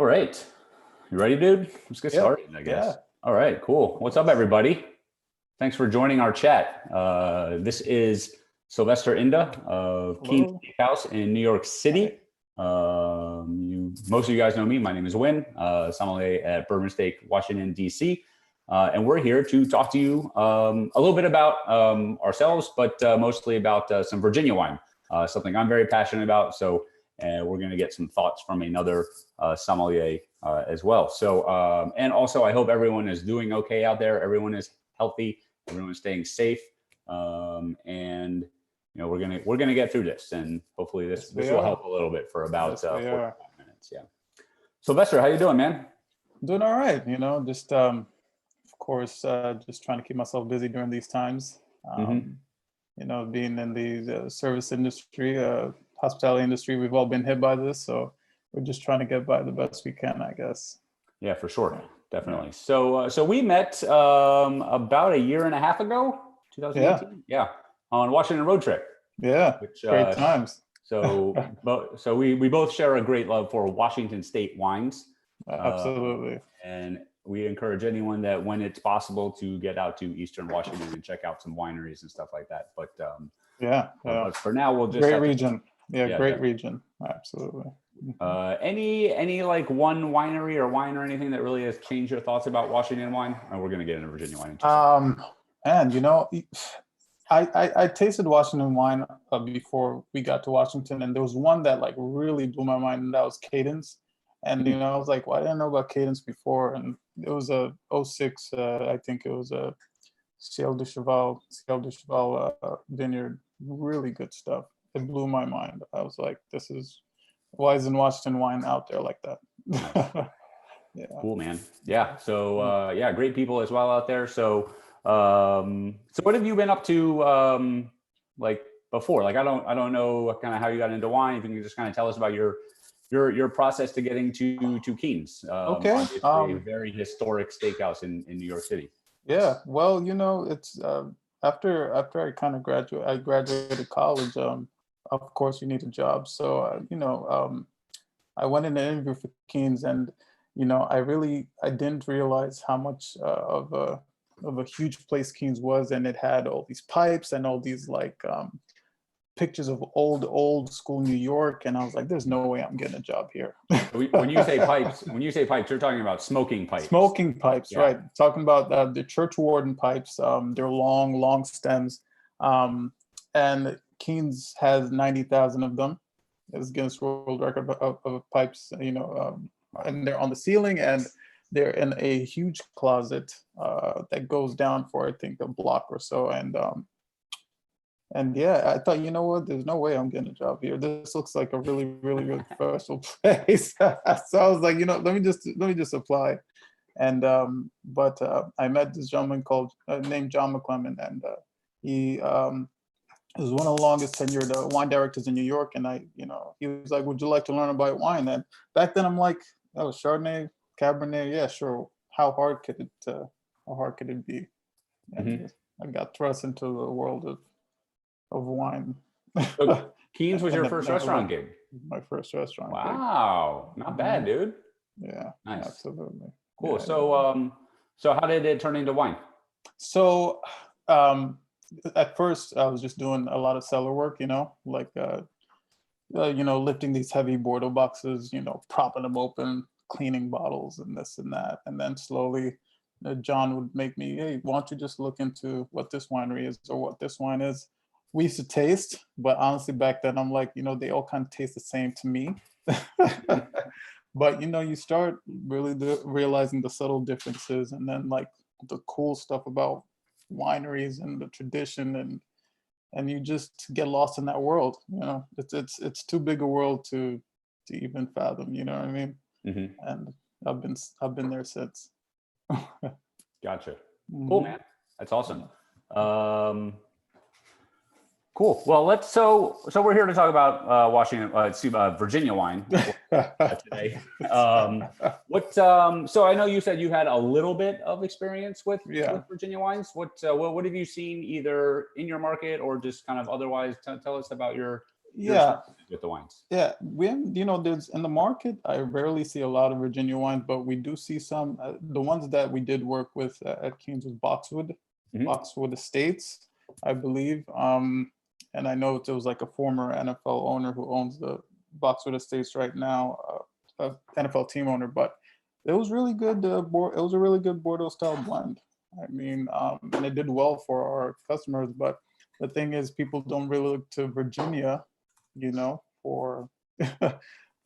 All right. You ready, dude? Let's get Yeah, started, I guess. yeah. All right, cool. What's up, everybody? Thanks for joining our chat. This is Sylvester Inda of Keen Hello. Steakhouse in New York City. Most of you guys know me. My name is Win, sommelier at Bourbon Steak, Washington, D.C. And we're here to talk to you a little bit about ourselves, but mostly about some Virginia wine, something I'm very passionate about. So we're going to get some thoughts from another sommelier as well. So, and also, I hope everyone is doing okay out there. Everyone is healthy. Everyone is staying safe. And you know, we're gonna get through this, and hopefully this will help a little bit for about 45 minutes. Yeah. Sylvester, how you doing, man? Doing all right. Just of course, just trying to keep myself busy during these times. Being in the service industry, hospitality industry, we've all been hit by this, so we're just trying to get by the best we can, I guess. Yeah, for sure, definitely. Yeah. So we met about a year and a half ago, 2018. Yeah, on Washington road trip. Yeah, great times. So we both share a great love for Washington State wines. Absolutely. And we encourage anyone that when it's possible to get out to Eastern Washington and check out some wineries and stuff like that. But but for now, we'll just great region. Great region. Absolutely. Any like one winery or wine or anything that really has changed your thoughts about Washington wine? And we're going to get into Virginia wine. And I tasted Washington wine before we got to Washington, and there was one that like really blew my mind, and that was Cadence. And I was like, well, I didn't know about Cadence before, and it was a 06. I think it was a Ciel de Cheval Vineyard. Really good stuff. It blew my mind. I was like, why isn't Washington wine out there like that? Yeah. Cool, man. Yeah. So great people as well out there. So what have you been up to like before? Like I don't know kind of how you got into wine. If you can just kind of tell us about your process to getting to Keen's. Okay. A very historic steakhouse in New York City. Yeah. Well, it's after I kind of graduated college. Of course, you need a job. So I went in an interview for Keen's, and I didn't realize how much of a huge place Keen's was, and it had all these pipes and all these like pictures of old school New York, and I was like, "There's no way I'm getting a job here." When you say pipes, you're talking about smoking pipes. Smoking pipes, yeah. Right? Talking about the church warden pipes. They're long stems, and Keen's has 90,000 of them. It's Guinness World Record of pipes. And they're on the ceiling, and they're in a huge closet that goes down for I think a block or so, and yeah, I thought, you know what, there's no way I'm getting a job here. This looks like a really professional place. So I was like, let me just apply. And but I met this gentleman named John McClellan, and he was one of the longest tenured wine directors in New York. And he was like, would you like to learn about wine? And back then I'm like, oh, Chardonnay, Cabernet, yeah, sure. How hard could it be? And I got thrust into the world of wine. So Keen's was your first restaurant gig? My first restaurant gig. Wow, not bad, dude. Yeah, nice. Absolutely. Cool. Yeah, so how did it turn into wine? So at first I was just doing a lot of cellar work, like lifting these heavy Bordeaux boxes, propping them open, cleaning bottles and this and that. And then slowly John would make me, hey, why don't you just look into what this winery is or what this wine is? We used to taste, but honestly back then I'm like, they all kind of taste the same to me. But you start really realizing the subtle differences, and then like the cool stuff about wineries and the tradition, and you just get lost in that world. It's too big a world to even fathom, you know what I mean? Mm-hmm. And I've been there since. Gotcha. Cool, man. That's awesome. Cool. Well, so we're here to talk about Virginia wine today. So I know you said you had a little bit of experience with Virginia wines. What have you seen either in your market or just kind of otherwise? Tell us about your Yeah, with the wines. yeah. We haven't, there's in the market. I rarely see a lot of Virginia wines, but we do see some. The ones that we did work with at Keen's was Boxwood Estates, I believe. And I know it was like a former NFL owner who owns the Boxwood Estates right now, a NFL team owner. But it was really good. It was a really good Bordeaux style blend. I mean, and it did well for our customers. But the thing is, people don't really look to Virginia, for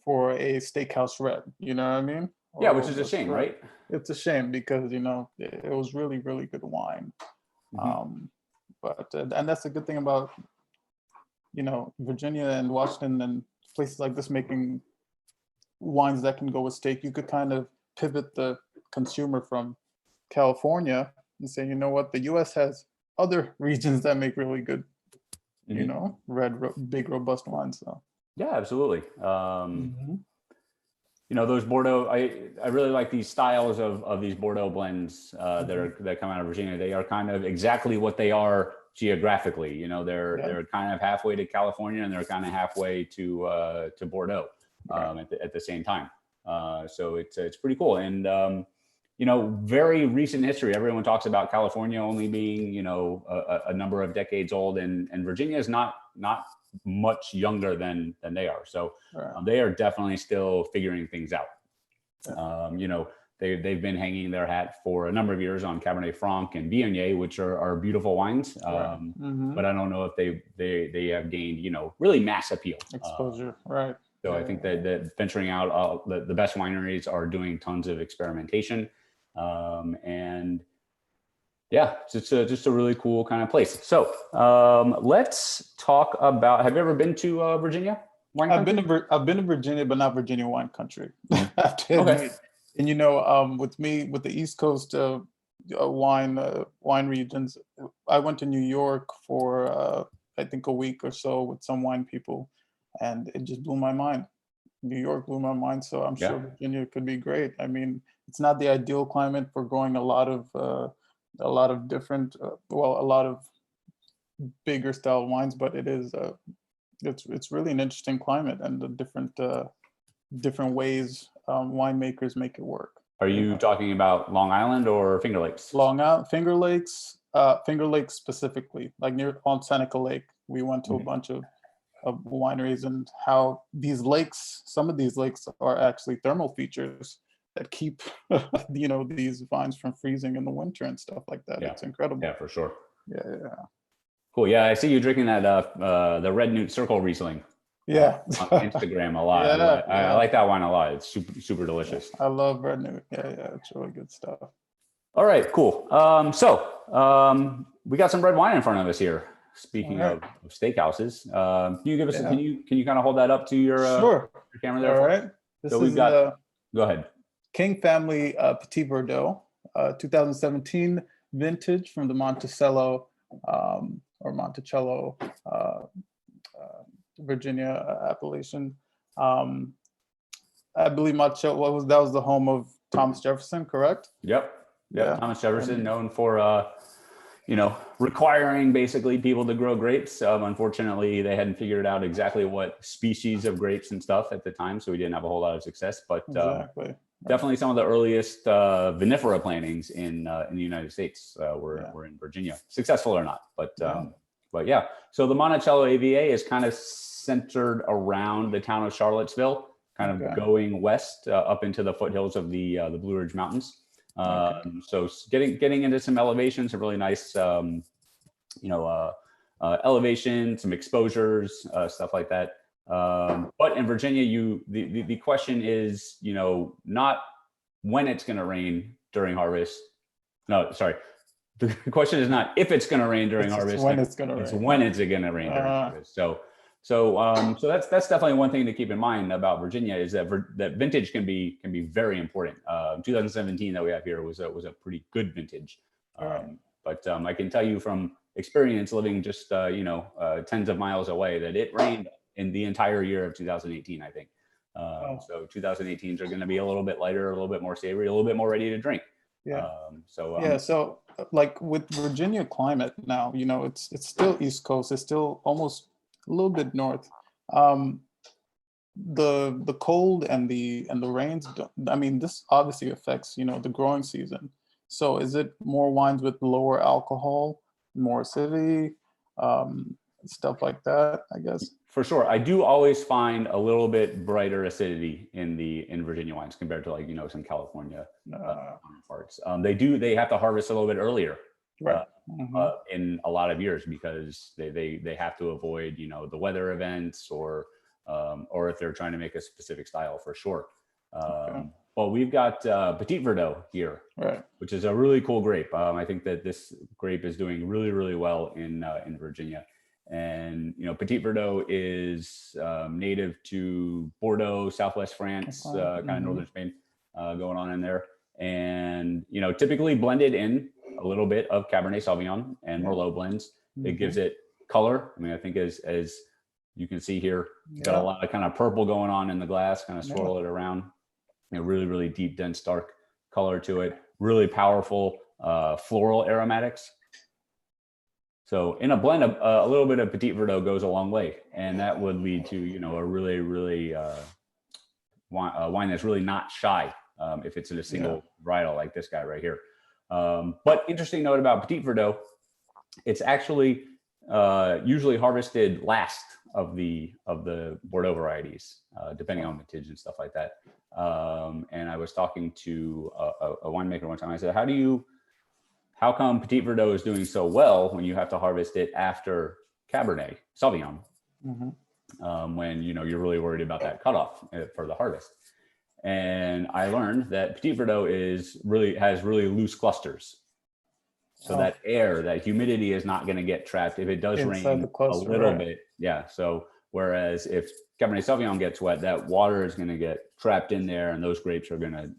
for a steakhouse red. You know what I mean? Yeah, which is a shame, right? It's a shame because it was really, really good wine. But and that's the good thing about Virginia and Washington and places like this making wines that can go with steak. You could kind of pivot the consumer from California and say, you know what, the U.S. has other regions that make really good, big robust wines. So yeah, absolutely. Those Bordeaux, I really like these styles of these Bordeaux blends that come out of Virginia. They are kind of exactly what they are geographically. They're kind of halfway to California and they're kind of halfway to Bordeaux at the same time. So it's pretty cool. And very recent history. Everyone talks about California only being a number of decades old, and Virginia is not much younger than they are. So they are definitely still figuring things out. They've been hanging their hat for a number of years on Cabernet Franc and Viognier, which are beautiful wines. But I don't know if they have gained really mass appeal, exposure. Right. So I think that venturing out, the best wineries are doing tons of experimentation, and yeah, it's just a really cool kind of place. So let's talk about. Have you ever been to Virginia? I've been to Virginia, but not Virginia wine country. I have to admit. And with the East Coast wine regions, I went to New York for I think a week or so with some wine people, and it just blew my mind. New York blew my mind, so I'm sure Virginia could be great. I mean, it's not the ideal climate for growing a lot of different, a lot of bigger style wines, but it is it's really an interesting climate and the different ways winemakers make it work. Are you talking about Long Island or Finger Lakes? Long Island, Finger Lakes specifically, like near on Seneca Lake. We went to a bunch of wineries, and how some of these lakes are actually thermal features that keep these vines from freezing in the winter and stuff like that. It's incredible. Yeah, for sure. Yeah. Cool. Yeah, I see you drinking that the Red Newt Circle Riesling. Yeah. On Instagram a lot. I like that wine a lot. It's super delicious. I love Red Newt. Yeah, it's really good stuff. All right, cool. So we got some red wine in front of us here. Speaking of steakhouses, can you give us? Can you kind of hold that up to your camera there? All right. So we've got. Go ahead. King Family Petit Verdot, 2017 vintage from the Monticello or Monticello, Virginia appellation. I believe Monticello that was the home of Thomas Jefferson, correct? Yep. Yeah. Thomas Jefferson, known for requiring basically people to grow grapes. Unfortunately, they hadn't figured out exactly what species of grapes and stuff at the time, so we didn't have a whole lot of success. But definitely some of the earliest vinifera plantings in the United States were in Virginia, successful or not. But yeah, so the Monticello AVA is kind of centered around the town of Charlottesville, kind of going west up into the foothills of the Blue Ridge Mountains. So getting into some elevation, some really nice, elevation, some exposures, stuff like that. But in Virginia, the question is, not when it's going to rain during harvest. No, sorry. The question is not if it's going to rain during harvest. When it's going to rain. It's when it's going to rain during harvest. So that's definitely one thing to keep in mind about Virginia is that vintage can be very important. 2017 that we have here was a pretty good vintage. But I can tell you from experience living just tens of miles away that it rained in the entire year of 2018, I think. So 2018s are going to be a little bit lighter, a little bit more savory, a little bit more ready to drink. So like with Virginia climate now, it's still East Coast, it's still almost a little bit north, Um, the cold and the rains, I mean, this obviously affects, the growing season. So is it more wines with lower alcohol, more acidity, stuff like that, I guess? For sure. I do always find a little bit brighter acidity in Virginia wines compared to, like, some California counterparts. They have to harvest a little bit earlier, Right. in a lot of years, because they have to avoid, the weather events, or if they're trying to make a specific style, for sure. But we've got Petit Verdot here, Right. which is a really cool grape. I think that this grape is doing really, really well in Virginia. And Petit Verdot is native to Bordeaux, Southwest France, kind of northern Spain, going on in there. And typically blended in a little bit of Cabernet Sauvignon and Merlot blends. It gives it color. I mean, I think as you can see here, got a lot of kind of purple going on in the glass, kind of swirl it around. Really, really deep, dense, dark color to it. Really powerful floral aromatics. So in a blend, a little bit of Petit Verdot goes a long way, and that would lead to a really, really wine that's really not shy, if it's in a single varietal like this guy right here. But interesting note about Petit Verdot, it's actually usually harvested last of the Bordeaux varieties, depending on vintage and stuff like that. And I was talking to a winemaker one time. I said, how come Petit Verdot is doing so well when you have to harvest it after Cabernet Sauvignon, when you're really worried about that cutoff for the harvest? And I learned that Petit Verdot has really loose clusters, so that air, that humidity, is not going to get trapped if it does rain a little bit. Yeah. So whereas if Cabernet Sauvignon gets wet, that water is going to get trapped in there, and those grapes are going to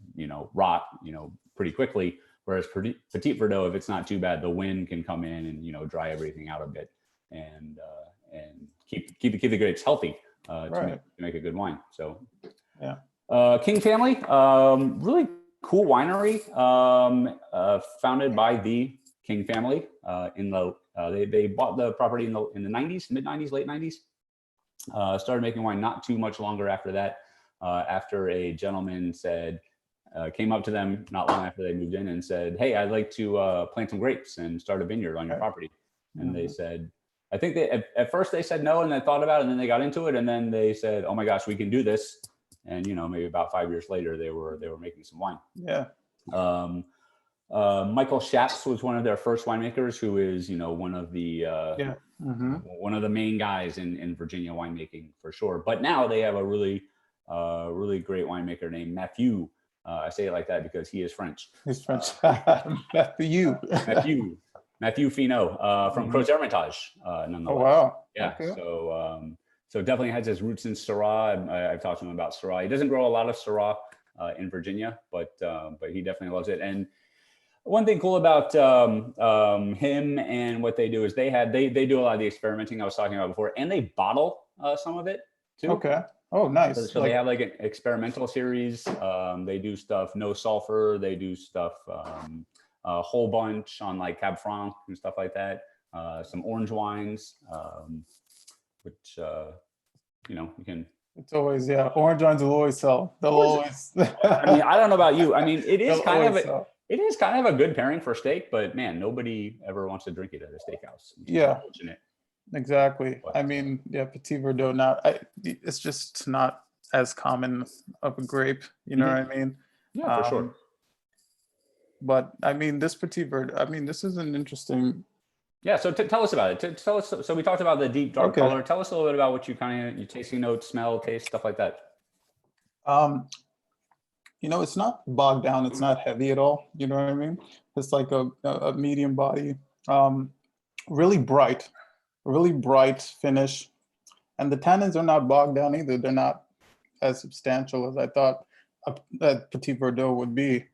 rot pretty quickly. Whereas Petit Verdot, if it's not too bad, the wind can come in and to dry everything out a bit, and keep the grapes healthy, to make a good wine. So King family, really cool winery, founded by the King family. They bought the property in the 90s, mid 90s, late 90s. Started making wine not too much longer after that. After a gentleman came up to them not long after they moved in and said, "Hey, I'd like to plant some grapes and start a vineyard on your property." And they said, I think at first they said no, and they thought about it, and then they got into it, and then they said, "Oh my gosh, we can do this." And maybe about 5 years later, they were making some wine. Yeah. Michael Schatz was one of their first winemakers, who is one of the one of the main guys in Virginia winemaking, for sure. But now they have a really great winemaker named Mathieu. I say it like that because he is French. He's French. Mathieu Finot, from Crozes Hermitage, nonetheless. Oh, wow. Yeah. Okay. So definitely has his roots in Syrah. I've talked to him about Syrah. He doesn't grow a lot of Syrah in Virginia, but he definitely loves it. And one thing cool about him and what they do is they do a lot of the experimenting I was talking about before, and they bottle some of it too. Okay. Oh, nice. So they have like an experimental series. They do stuff no sulfur. They do stuff a whole bunch on like Cab Franc and stuff like that. Some orange wines, which you can. It's always orange wines will always sell. They'll always. I mean, I don't know about you. I mean, it is kind of a good pairing for steak, but man, nobody ever wants to drink it at a steakhouse. Yeah. Exactly. I mean, Petit Verdot, it's just not as common of a grape, you know what I mean? Yeah, for sure. But I mean, this Petit Verdot, this is an interesting. Yeah. So tell us about it. Tell us. So we talked about the deep dark color. Tell us a little bit about what your tasting notes, smell, taste, stuff like that. It's not bogged down. It's not heavy at all. You know what I mean? It's like a medium body, really bright finish. And the tannins are not bogged down either. They're not as substantial as I thought that Petit Verdot would be.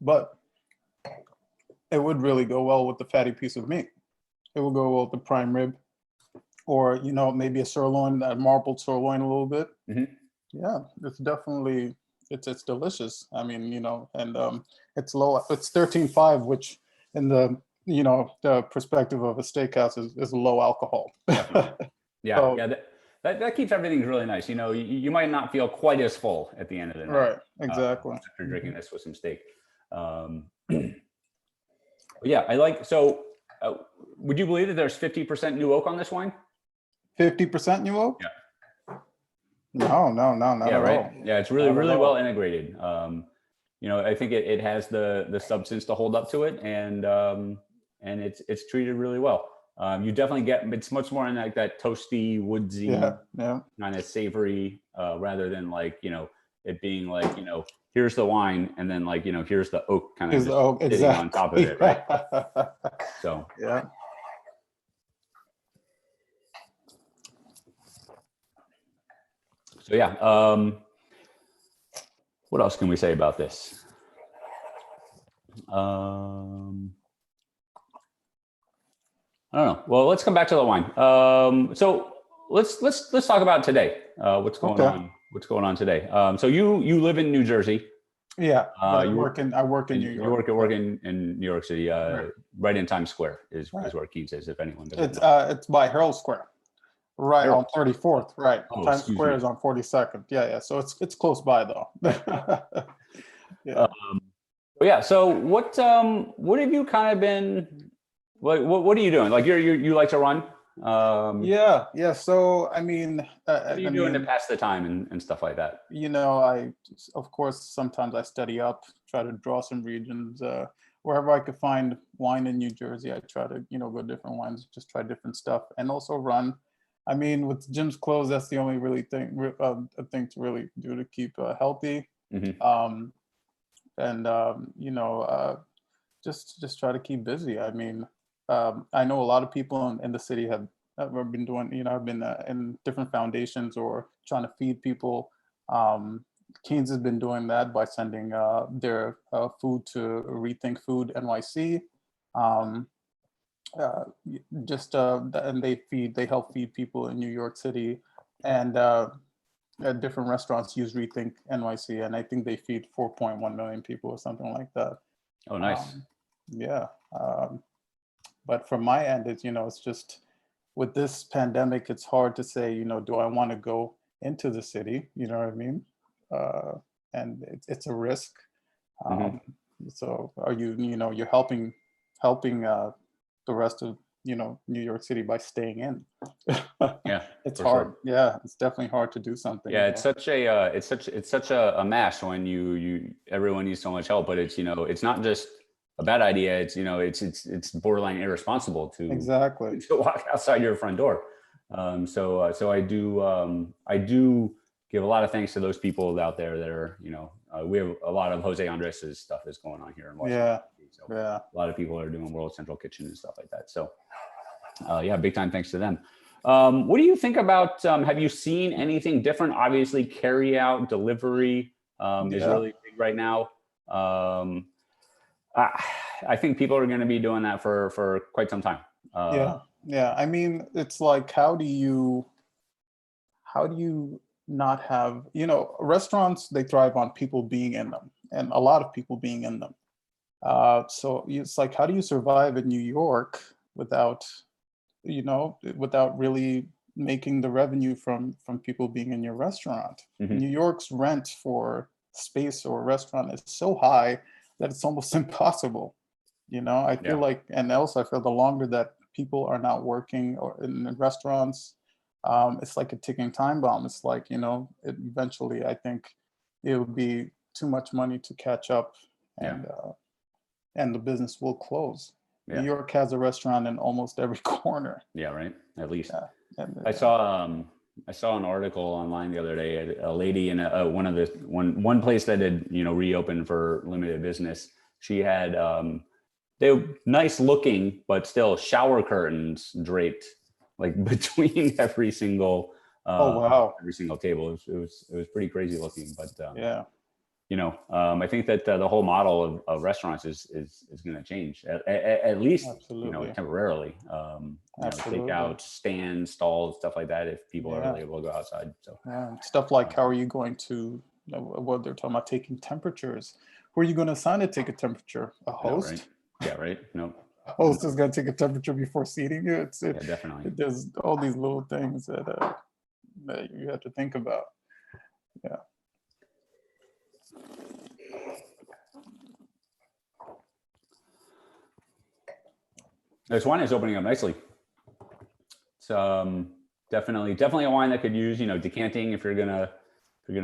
But it would really go well with the fatty piece of meat. It will go well with the prime rib, or maybe a sirloin, that marbled sirloin a little bit. Yeah, it's definitely it's delicious. I mean, and it's low. It's 13.5, which in the the perspective of a steakhouse is low alcohol. Yeah, So, yeah. That keeps everything really nice. You might not feel quite as full at the end of the night. right, exactly. After drinking this with some steak. Yeah, I like. So, would you believe that there's 50% new oak on this wine? 50% new oak? Yeah. No, not Yeah, at right. all. Yeah, it's really, Not at really all. well integrated. I think it has the substance to hold up to it, and it's treated really well. You definitely get, it's much more in like that toasty, woodsy, Yeah. kind of savory, rather than like, it being like, here's the wine, and then like, here's the oak kind of just sitting on top of it, right? So yeah. So yeah, what else can we say about this? I don't know. Well, let's come back to the wine. So let's talk about today. What's going on? What's going on today? So you live in New Jersey. Yeah, I you work in New York. You work in New York City, right in Times Square is where Keens is. If anyone doesn't know. It's by Herald Square, right Herald. on 34th. Right, Oh, Times Square is on 42nd. Yeah. So it's close by though. Yeah. Yeah. So what have you kind of been? What are you doing? Like you like to run? Yeah. So I mean, what are you doing to pass the time and stuff like that? I of course sometimes I study up, try to draw some regions. Wherever I could find wine in New Jersey, I try to go different wines, just try different stuff, and also run. I mean, with gyms closed, that's the only really thing to really do to keep healthy. Mm-hmm. Just try to keep busy. I mean, I know a lot of people in the city have been doing, have been in different foundations or trying to feed people. Keens has been doing that by sending their food to Rethink Food NYC. And they help feed people in New York City, and different restaurants use Rethink NYC, and I think they feed 4.1 million people or something like that. Oh, nice. Yeah. But from my end, it's just with this pandemic, it's hard to say, do I want to go into the city? You know what I mean? And it's a risk. So are you're helping the rest of New York City by staying in. Yeah, it's hard. Sure. Yeah, it's definitely hard to do something. Yeah, it's such a mash when everyone needs so much help, but it's not just a bad idea. It's borderline irresponsible to walk outside your front door. So I do give a lot of thanks to those people out there that are we have a lot of Jose Andres's stuff is going on here in Washington. So a lot of people are doing World Central Kitchen and stuff like that. So big time thanks to them. What do you think about, have you seen anything different? Obviously carry out delivery is really big right now. I think people are going to be doing that for quite some time. Yeah. I mean, it's like, how do you not have, restaurants, they thrive on people being in them, and a lot of people being in them. So it's like, how do you survive in New York without really making the revenue from people being in your restaurant? New York's rent for space or restaurant is so high that it's almost impossible. I feel like, and also I feel the longer that people are not working or in restaurants, it's like a ticking time bomb. It's like, eventually I think it would be too much money to catch up, and the business will close. New York has a restaurant in almost every corner. Yeah, right. At least. I saw an article online the other day. A lady in one place that had reopened for limited business. She had they were nice looking, but still shower curtains draped like between every single every single table. It was pretty crazy looking, but I think that the whole model of restaurants is going to change at least temporarily. Takeout, stands, stalls, stuff like that. If people are really able to go outside, so stuff like how are you going to? What they're talking about, taking temperatures. Who are you going to assign to take a temperature? A host? Yeah, right. No. host is going to take a temperature before seating you. Yeah, definitely. There's all these little things that you have to think about. Yeah. This wine is opening up nicely. It's definitely a wine that could use, decanting if you're gonna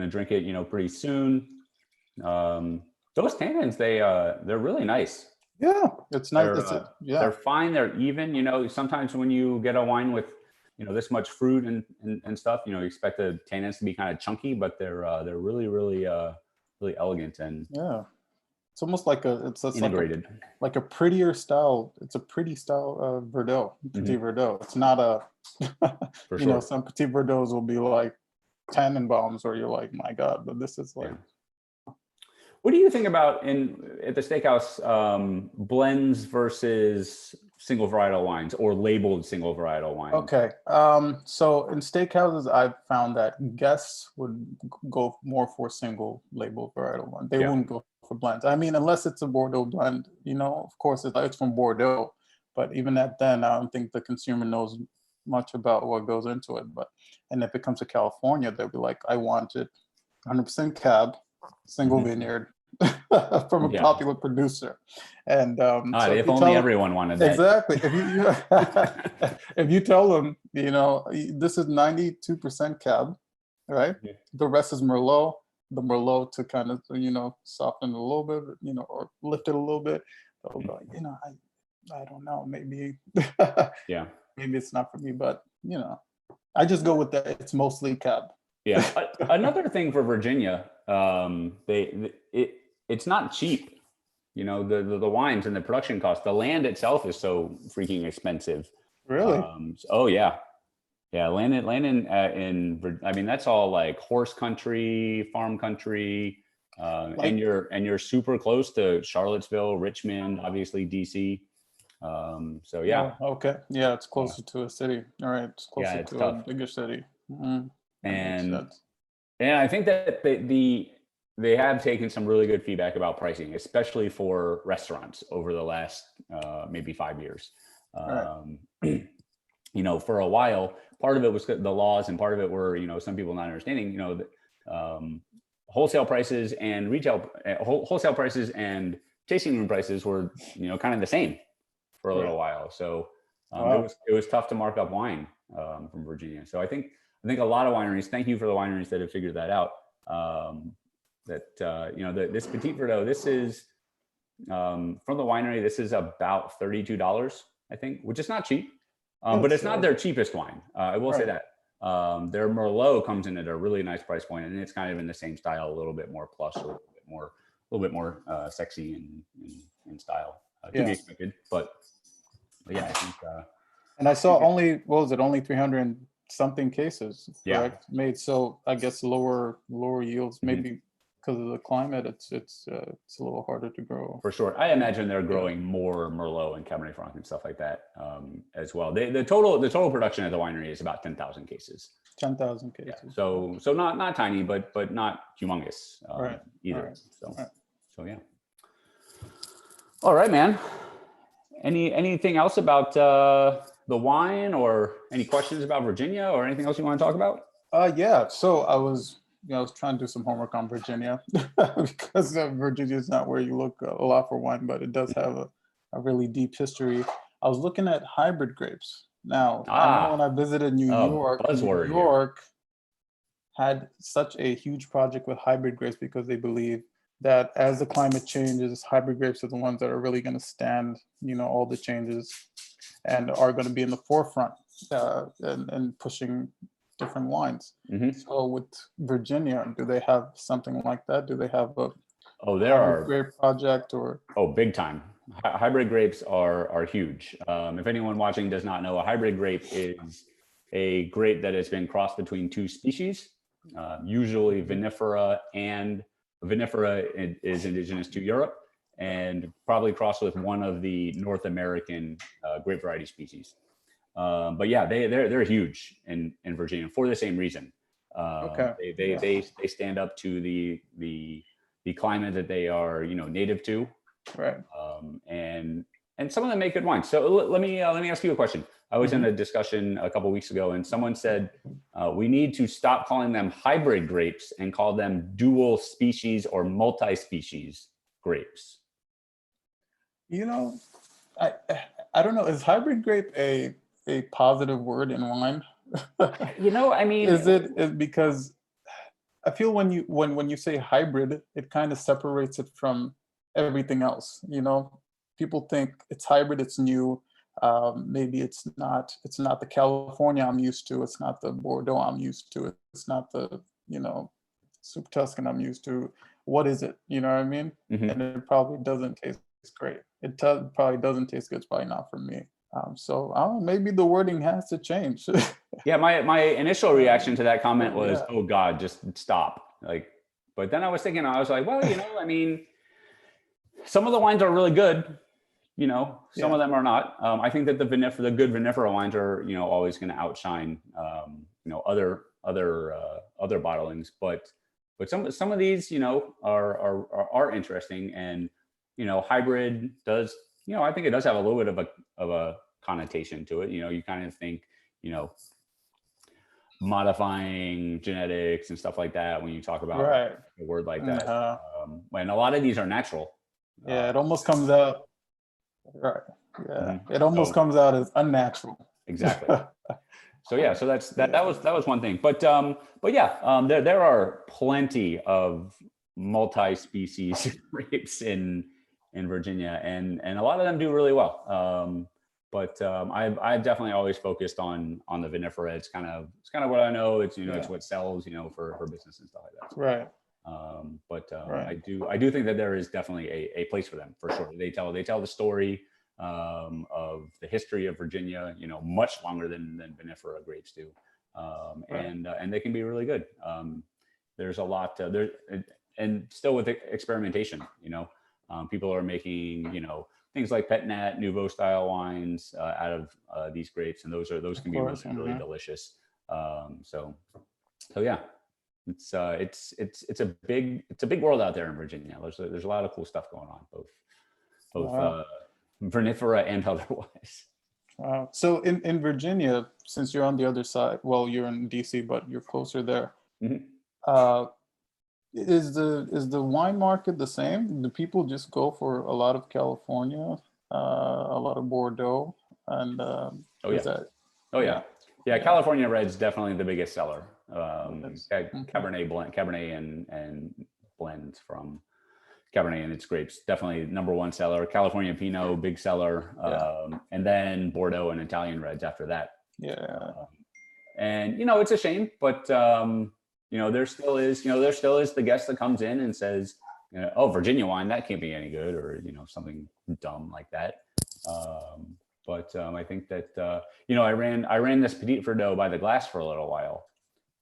drink it, pretty soon. Those tannins, they're really nice. Yeah, it's nice. They're fine. They're even. Sometimes when you get a wine with this much fruit and stuff, you expect the tannins to be kind of chunky, but they're really really elegant and yeah. It's almost like it's integrated, like a prettier style. It's a pretty style Verdot, Petit Verdot. It's not a for sure. some Petit Verdots will be like Tannenbaums, or you're like, my God, but this is like. Yeah. What do you think about at the Steakhouse blends versus single varietal wines or labeled single varietal wines? Okay, so in steakhouses, I've found that guests would go more for single label varietal wine. They wouldn't go for blends. I mean, unless it's a Bordeaux blend, of course it's from Bordeaux, but even at then, I don't think the consumer knows much about what goes into it. And if it comes to California, they'll be like, I want it 100% cab, single vineyard, from a popular producer. And so if only everyone wanted that. Exactly. If you tell them, this is 92% cab, right? Yeah. The rest is Merlot. The Merlot to kind of soften it a little bit, or lift it a little bit. They'll go, I don't know, maybe yeah, maybe it's not for me, but I just go with that. It's mostly cab. Yeah. Another thing for Virginia, it's not cheap. The wines and the production costs. The land itself is so freaking expensive. Really? Oh yeah, yeah. Land in I mean, that's all like horse country, farm country, and you're super close to Charlottesville, Richmond, obviously DC. So yeah. Oh, okay. Yeah, it's closer to a city. All right, it's closer to tough. A bigger city. Mm-hmm. And I think that they have taken some really good feedback about pricing, especially for restaurants over the last maybe 5 years. For a while, part of it was the laws, and part of it were some people not understanding wholesale prices and wholesale prices and tasting room prices were kind of the same for a little while. So it was tough to mark up wine from Virginia. So I think a lot of wineries, thank you for the wineries that have figured that out. This Petit Verdot, this is from the winery, this is about $32, I think, which is not cheap, but it's not their cheapest wine. I will say that. Their Merlot comes in at a really nice price point, and it's kind of in the same style, a little bit more plush, a little bit more sexy in style. To be expected, but yeah, I think. And I saw only 300 something cases, correct? Made, so I guess lower yields, maybe because of the climate. It's a little harder to grow. For sure, I imagine they're growing more Merlot and Cabernet Franc and stuff like that as well. The total production at the winery is about 10,000 cases. 10,000 cases. Yeah. So not tiny, but not humongous either. So yeah. All right, man. Anything else about the wine, or any questions about Virginia, or anything else you want to talk about? Yeah. So I was trying to do some homework on Virginia because Virginia is not where you look a lot for wine, but it does have a really deep history. I was looking at hybrid grapes. Now, I know when I visited New York, New York had such a huge project with hybrid grapes because they believe that as the climate changes, hybrid grapes are the ones that are really going to stand, all the changes, and are going to be in the forefront and pushing different wines. So with Virginia, do they have something like that? Do they have a hybrid grape project or? Oh, big time. Hybrid grapes are huge. If anyone watching does not know, a hybrid grape is a grape that has been crossed between two species, usually vinifera, and vinifera is indigenous to Europe, and probably crossed with one of the North American grape variety species. But yeah, they're huge in Virginia for the same reason. They stand up to the climate that they are native to, right? And and some of them make good wine. So let me ask you a question. I was in a discussion a couple weeks ago, and someone said we need to stop calling them hybrid grapes and call them dual species or multi-species grapes. You know, I don't know. Is hybrid grape a positive word in wine? I mean, Is because I feel when you say hybrid, it kind of separates it from everything else. People think it's hybrid, it's new. Maybe it's not the California I'm used to. It's not the Bordeaux I'm used to. It's not the Super Tuscan I'm used to. What is it? You know what I mean? And it probably doesn't taste great. It probably doesn't taste good. It's probably not for me. So I don't know, maybe the wording has to change. Yeah, my initial reaction to that comment was, oh God, just stop. But then I was thinking, I was like, well, I mean, some of the wines are really good. Some of them are not. I think that the good vinifera wines are, always going to outshine, other bottlings. But some of these, are interesting, and hybrid does, I think it does have a little bit of a connotation to it. You kind of think, modifying genetics and stuff like that when you talk about a word like that. When a lot of these are natural. Yeah, it almost comes out. Right. Yeah. It almost comes out as unnatural. Exactly. So that was one thing. But yeah, there are plenty of multi-species grapes in Virginia, and a lot of them do really well. But I've definitely always focused on the vinifera. It's kind of what I know. It's it's what sells for business and stuff like that. Right. I do think that there is definitely a place for them, for sure. They tell the story of the history of Virginia, much longer than vinifera grapes do, and they can be really good. There's a lot there, and still with experimentation. People are making things like Pet Nat, Nouveau style wines out of these grapes, and those can be really delicious. So yeah. It's a big world out there in Virginia. There's a lot of cool stuff going on, both vinifera and otherwise. Wow. So in Virginia, since you're on the other side, well, you're in DC, but you're closer there. Is the wine market the same? Do people just go for a lot of California, a lot of Bordeaux, and California Red's definitely the biggest seller. Cabernet and blends from Cabernet and its grapes, definitely number one seller. California Pinot, big seller, and then Bordeaux and Italian Reds after that. And it's a shame, but there still is the guest that comes in and says, oh, Virginia wine, that can't be any good, or something dumb like that. But I think that I ran this Petit Verdot by the glass for a little while,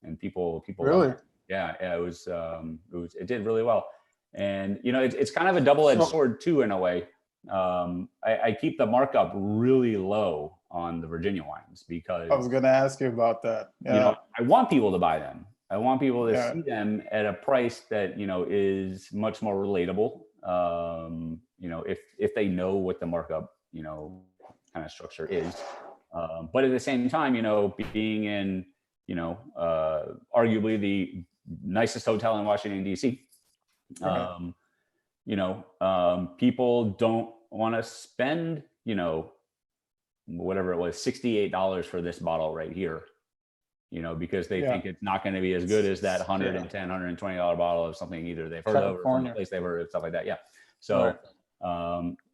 and people really loved it. It did really well. And it's kind of a double-edged sword too, in a way. I keep the markup really low on the Virginia wines, because I was going to ask you about that. I want people to buy them. I want people to see them at a price that is much more relatable. If they know what the markup kind of structure is, but at the same time, being in arguably the nicest hotel in Washington D.C. People don't want to spend whatever it was, $68 for this bottle right here, because they think it's not going to be as good as that $110, $120 bottle of something either they've heard of or from a place they've heard of, stuff like that. So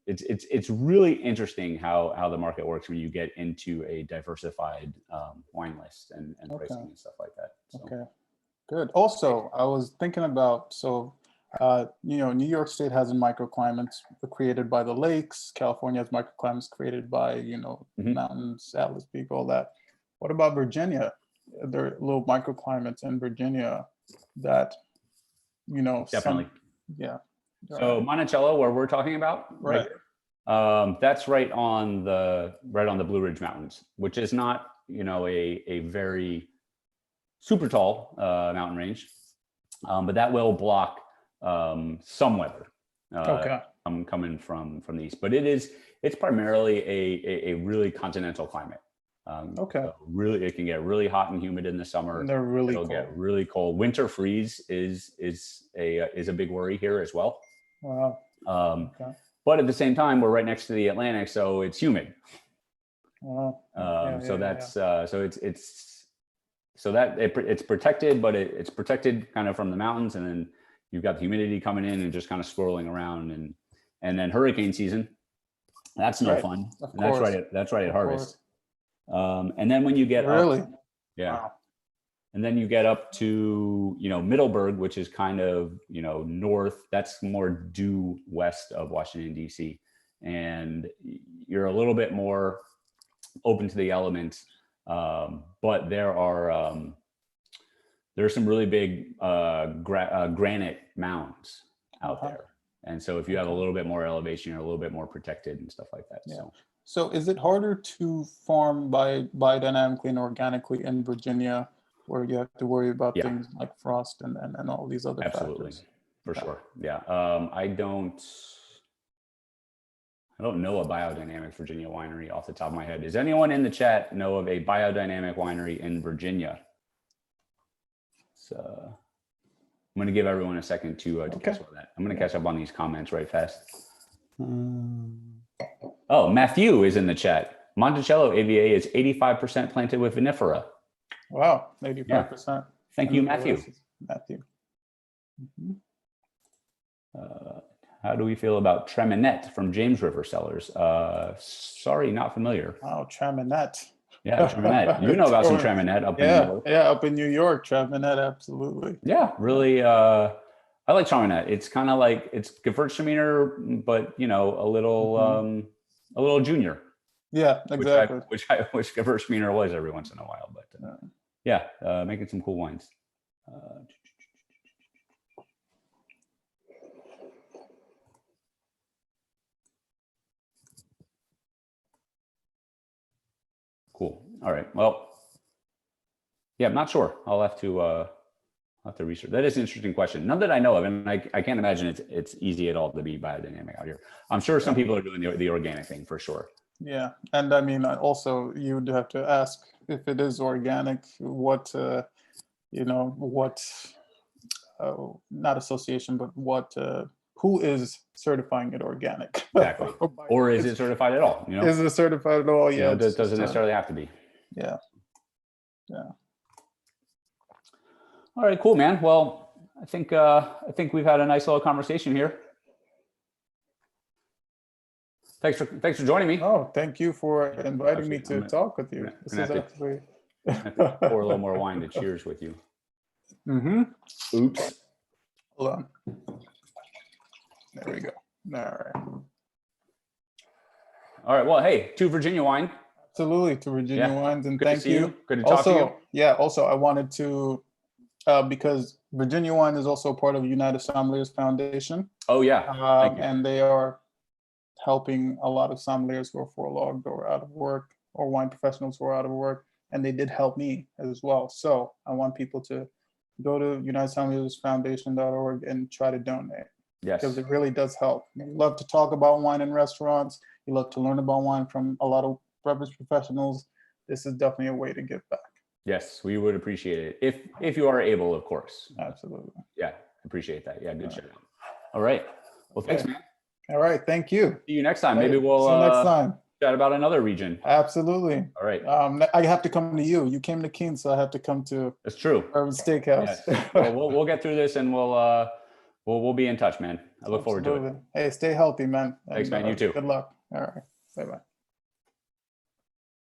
it's really interesting how the market works when you get into a diversified wine list and pricing and stuff like that. So. Okay, good. Also, I was thinking about, New York State has microclimates created by the lakes. California has microclimates created by, mountains, Atlas Peak, all that. What about Virginia? There are little microclimates in Virginia that, Definitely. So Right. Monticello, where we're talking about, right here, that's right on the Blue Ridge Mountains, which is not, a very super tall mountain range, but that will block some weather. coming from the east, but it's primarily a really continental climate. Okay. So really, it can get really hot and humid in the summer. And they're really It'll cold. get really cold. Winter freeze is a big worry here as well. Wow. Okay. But at the same time, we're right next to the Atlantic, so it's humid. Wow. It's protected, but it's protected kind of from the mountains, and then you've got the humidity coming in and just kind of swirling around, and then hurricane season. That's no fun. And that's right at harvest. And then when you get really, wow. And then you get up to, Middleburg, which is kind of, north, that's more due west of Washington, D.C. And you're a little bit more open to the elements. But there's some really big granite mounds out there. And so if you have a little bit more elevation, you're a little bit more protected and stuff like that. Yeah. So is it harder to farm biodynamically and organically in Virginia, where you have to worry about things like frost and all these other factors? For sure. Yeah. I don't know a biodynamic Virginia winery off the top of my head. Does anyone in the chat know of a biodynamic winery in Virginia? So I'm going to give everyone a second to catch up on that. I'm going to catch up on these comments right fast. Oh, Matthew is in the chat. Monticello AVA is 85% planted with vinifera. Wow, 85%. Thank you, Matthew. Matthew. Mm-hmm. How do we feel about Treminette from James River Cellars? Sorry, not familiar. Oh, Treminette. Yeah, Treminette. You know about some Treminette up in New York. Yeah, up in New York, Treminette, absolutely. Yeah, really. I like Treminette. It's kind of like it's Gewürztraminer, but a little junior. Yeah, exactly. Which Gewürztraminer was every once in a while, but making some cool wines. Cool. All right. Well, yeah, I'm not sure. I'll have to research. That is an interesting question. None that I know of, and I can't imagine it's easy at all to be biodynamic out here. I'm sure some people are doing the organic thing for sure. Yeah, and I mean, also you would have to ask if it is organic, what not association, but who is certifying it organic? Exactly. Or is it certified at all? Is it certified at all? Yeah, it doesn't necessarily have to be. Yeah. All right, cool, man. Well, I think we've had a nice little conversation here. Thanks for joining me. Oh, thank you for inviting me to talk with you. This is actually pour a little more wine to cheers with you. Mm-hmm. Oops. Hold on. There we go. All right. Well, hey, to Virginia wine. Absolutely, to Virginia wines, and thank you. Good to talk to you. Yeah. Also, I wanted to because Virginia wine is also part of United Sommeliers Foundation. Oh yeah. Thank you. And they are helping a lot of sommeliers who are furloughed or out of work, or wine professionals who are out of work, and they did help me as well. So I want people to go to UnitedSommeliersFoundation.org and try to donate. Yes. Because it really does help. You love to talk about wine in restaurants. You love to learn about wine from a lot of beverage professionals. This is definitely a way to give back. Yes, we would appreciate it if you are able, of course. Absolutely. Yeah, appreciate that. Yeah, good shout out. All right. Well, thanks, man. All right, thank you. See you next time. Maybe we'll see you next time. Chat about another region. Absolutely. All right. I have to come to you. You came to Keene, so I have to come to. That's true. Urban Steakhouse. Yes. Well, we'll get through this, and we'll be in touch, man. I look forward to it. Hey, stay healthy, man. Thanks, man. You too. Good luck. All right. Bye-bye.